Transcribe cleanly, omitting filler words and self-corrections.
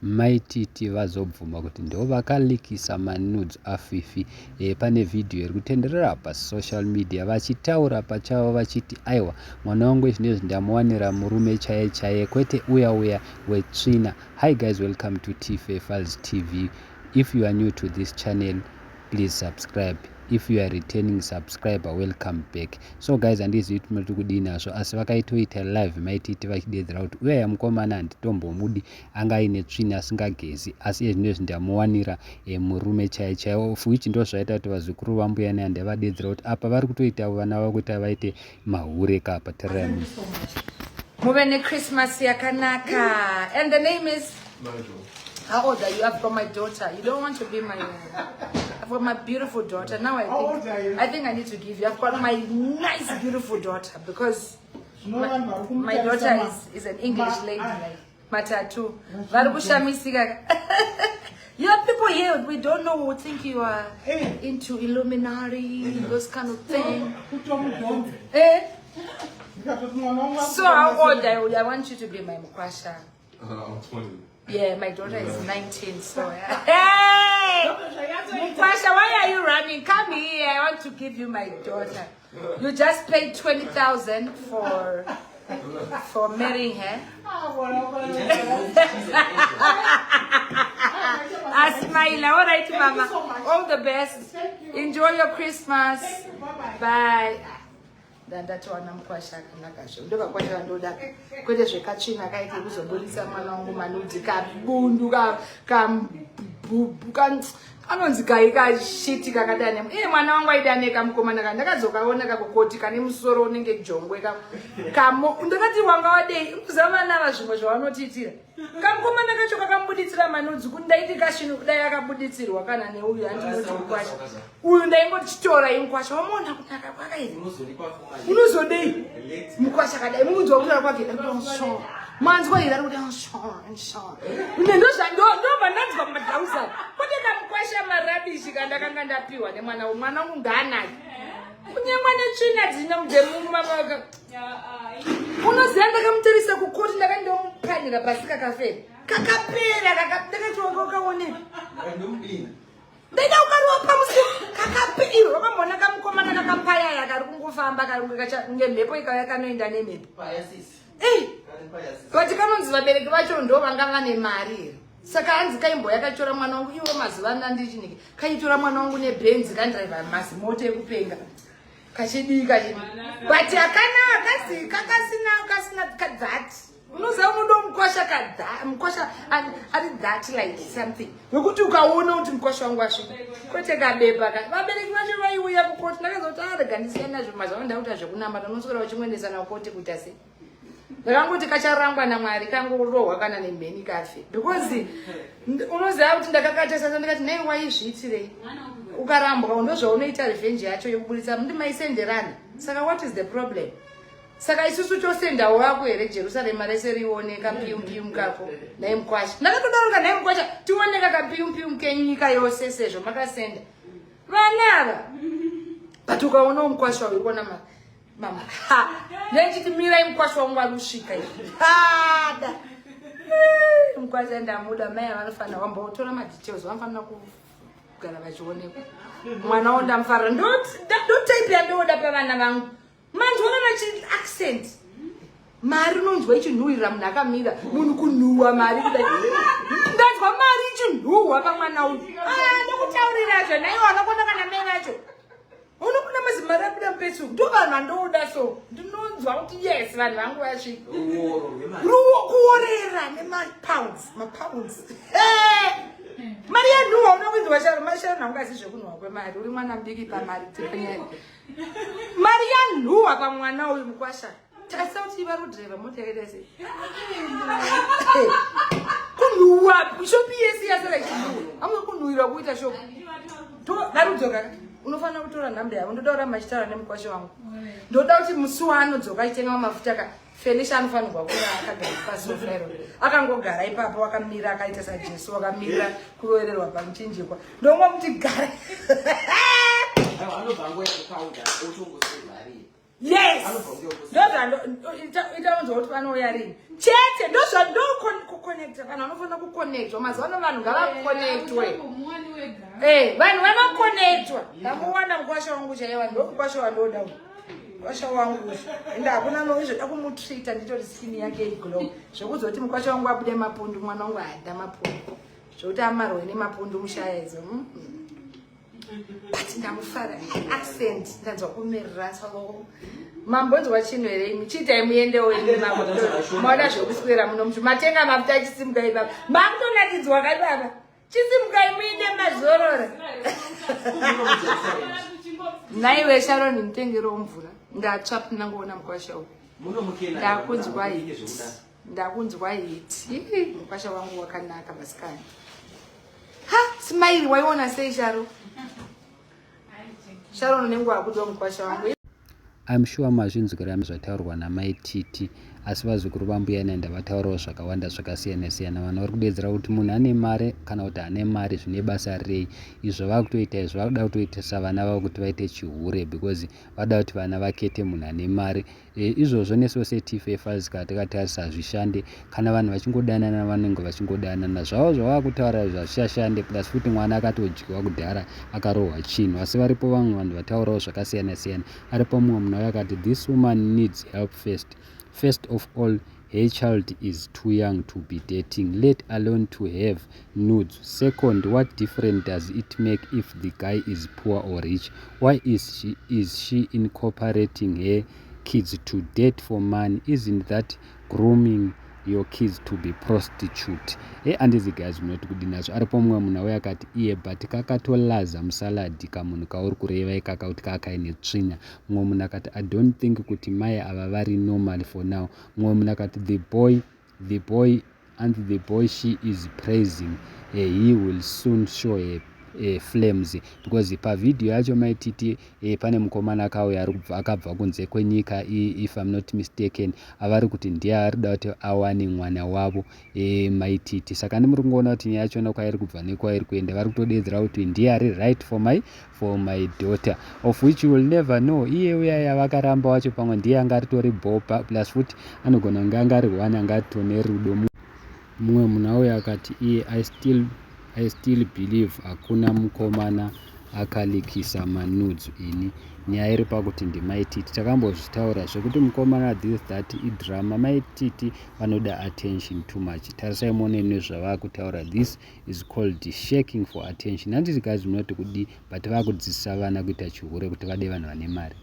maititi vazobvuma kuti ndo vakalikisa manudes afifi pane video iri kutenderera pasocial media vachitaura pachavo vachiti aiwa mwana wangu zvinezvi ndamuwanira murume chaiye chaiye kwete uya wetsvina. Hi guys, welcome to TFFals TV. If you are new to this channel, please subscribe. If you are returning subscriber, welcome back. So guys, handizivi kuti muri kudini nazvo asi vakaitoita live maititi vachidedzera kuti uyaya mukomana handitombomudi anga aine tsvina asingagezi asi zvinezvi ndamuwanira murume chaiye chaiye, which ndo zvaita kuti vazukuru vambuya nehande vadedzera kuti apa vari kutoita vana vavo kuti vaite mahure kapa. Teramu muve neChristmas yakanaka. And the name is Mojo. How old are you? I've got my daughter. You don't want to be my I've got my beautiful daughter. Now I think I need to give you. I've got my nice beautiful daughter because my daughter is an English lady like Matatu. You have people here, we don't know, who think you are into Illuminati, those kind of things. So how old are you? I want you to be my Mukwasha. I'm 20. Yeah, my daughter is 19, so hey! Mukwasha, why are you running? Come here, I want to give you my daughter. You just paid 20,000 for marrying her. Asmaila, all right, Mama. All the best. Enjoy your Christmas. Bye. Ndatwana Mukwasha kanakasho ndokakwasha ndoda kwete zvekachina kaite kuzobudisa mwana wangu manudzi kabundu anonzi shiti kakadane mwana wangu aidane kamukomana ka ndakazokaona kakokoti kane musoro unenge jongwe kamo ndakati wanga wadei kuzama nava zvimwe zvavanotiitira kamukomana kacho kakambuditsira manudzi kuti ndaiti kashinu kudai akabuditsirwa kana neuyu andinoti Mukwasha uyu ndaingochitora imukwasha wamona kunaka kwakairi unozodei Mukwasha kadai munzwa kutaura kwake manzwa ira kuti ndobva ndanzwa madhausani kuti kamukwasha marabishi kandakanga ndapiwa nemwana mwana wangu ngaanaki kunyangwa netsvina dzina mudemungu mamaka unoziva ndakamutarisa kukoti ndakandomupanira pasi kakafera kakapera ndakatiwangaukaoneka ndaida ukariwa pamusi kakapera wakambona kamukomana kakapayaya kari kungofamba karinge mhepo ikauya kanoenda nemhepo kuti kanonzi vabereki vacho ndo vanga vane mari saka hanzi kaimboya katora mwana wangu iwo mazuva andichinike kaitora mwana wangu nebhenzi kandriva mazimoto ekupenga kachidii but akanaka kakasina kadhati unoziva unodo mukwasha ari that like something wekuti ukaona kuti mukwasha wangu asvika kwete kabeba vabereki vacho vaiuya kukoti ndakazoti arega ndisiyani nazvo mazava ndakuita zvekunamba unoswera uchimwendesana kukoti kuita sei ndakangoti kacharangwa naMwari kangorohwa kana nemheni kafe because unoziva kuti ndakakatesa ndikati nei waizviitirei ukarambwa ndozvaunoita revenge yacho yokubudisa ndimaisenderana saka what is the problem saka isusu tosendawo wako here Jerusalema rese rioneka mpiyumpiyumu kako naimukwasha ndakatodaroka naimukwasha tioneka kapiyumpiyumu kenyika yose sezvo makasenda vanava but ukaona mukwasha urikuona mama nechiti mirai mukwasha wangu ari kusvika da mukwasha ndamuda mai vanofanira wambotora madetails vanofanira kugara vachionekwa mwana wo ndamufarira ndotype yandoda pavana vangu manzwa kana accent mari unonzwa ichinhuhwirira munhu akamira munhu kunhuhwa mari kudai ndanzwa mari ichinhuhwa pamwana uyu ndokutaurirazvo naiwana kona kana mai vacho unokuna mazimari abuda mupetsuku ndo vanhu vandoda so ndinonzwa kuti yes vanhu vangu vasvika kuorera nemapounds mari yanhuhwa unokunzwa masharo nangu asi zvekunhuhwa kwemari uri mwana mudiki pamari tipanyari mari yanhuhwa pamwana uyu Mukwasha tarisa kuti vari kudhireva mota yakaita sei kunhuhwa shopi yese yasara ichinhuhwa amwe kunhuhwirwa kuita shopi darudzoka unofanira kutora nhamba yavo ndoda kuramba achitaura nemukwasha wangu ndoda kuti musi waanodzoka achitenga mafuta ka Felicia anofanirwa kuva akagara pasofero akangogara ipapo wakamira akaita saJesu wakamirira kurovererwa pamuchinjikwa ndomwa kuti gara Yes. Ita unzo kuti vanouya rini. Chete ndo kuconnecta kana unofana kuconnectwa. Mazuva vanhu ngavaconnectwe. Vanhu vanoconnectwa. Ndamuwana mkwasha wangu chaiwa ndo mkwasha wandoda. Mkwasha wangu. Enda hakuna nozvoda kumutreata nditori skin yake iglow. Zvokuzoti mkwasha wangu abude mapundu mwana wangu haada mapundu. Zvokuti amarwe nemapundu mushayezo. But ndamufara accent ndanzwa kumerera savo. Mambonzwa chinhu here imi chiitai muendewo imi maona zvokuswera muno muti matenga mafuta chisimukai baba makutonakidzwa kai baba chisimukai muinde mazorora naiwe Sharon mutengero mvura ndatsva pinangoona mukwasha uyu ndakunzwa hiti mukwasha wangu wakanaka masikani simairi waiona sei Sharon unenge wakudzwa mukwasha wangu. I'm sure mazvinzwira zvataurwa namai Titi asi vazukuru vambuya nenda vataurawo zvakawanda zvakasiyana-siyana. Vanhu vari kudedzera kuti munhu ane mari kana kuti ane mari zvine basa rei. Izvo vakutoita izvo vakuda kutoitisa vana vavo kuti vaite chihure because vada kuti vana vakete munhu ane mari. Izvozvo nesu seTFFers tikatarisa hazvishande kana vanhu vachingodanana vanenge vachingodanana zvavo zvavakutaura zvazvishashande plus futi mwana akatodyiwa kudhara akarohwa chinhu. Asi varipo vamwe vanhu vataurawo zvakasiyana-siyana. Aripo mumwe munhu akati this woman needs help first of all her child is too young to be dating, let alone to have nudes. Second, what difference does it make if the guy is poor or rich? Why is she incorporating her kids to date for money? Isn't that grooming your kids to be prostitute? Andizi guys munoti kudinazo. Aripo mumwe munhu auya akati iye but kakatolaza musaladi kamunhu kauri kureva ikaka kuti kakaine tsvina. Mumwe munhu akati I don't think kuti mai ava vari normal for now. Mumwe munhu akati the boy she is praising he will soon show her flames because pavidhiyo yacho maititi pane mukomana akauya akabva kunze kwenyika if I'm not mistaken avari kuti ndiye arida kuti awane mwana wavo maititi. Saka ndimuri kungoona kuti nyaya yachona kwairi kubva nekwairi kuenda vari kutodedzera kuti ndiye ari right for my daughter of which you will never know. Iye uyaya vakaramba wacho pamwe ndiye anga ritori bhopa plus futi anogona kunge anga ari one anga tone rudo. Mumwe munhu auya akati iye I still believe hakuna mukomana akalikisa manudes ini. Nyaya iri pakuti ndimaititi takambozvitaura zvekuti mukomana this that idrama maititi vanoda attention too much. Tarisai muone nezvavakutaura this is called shaking for attention. Handiti guys munoti kudi but vakudzidzisa vana kuita chihure kuti vade vanhu vane mari.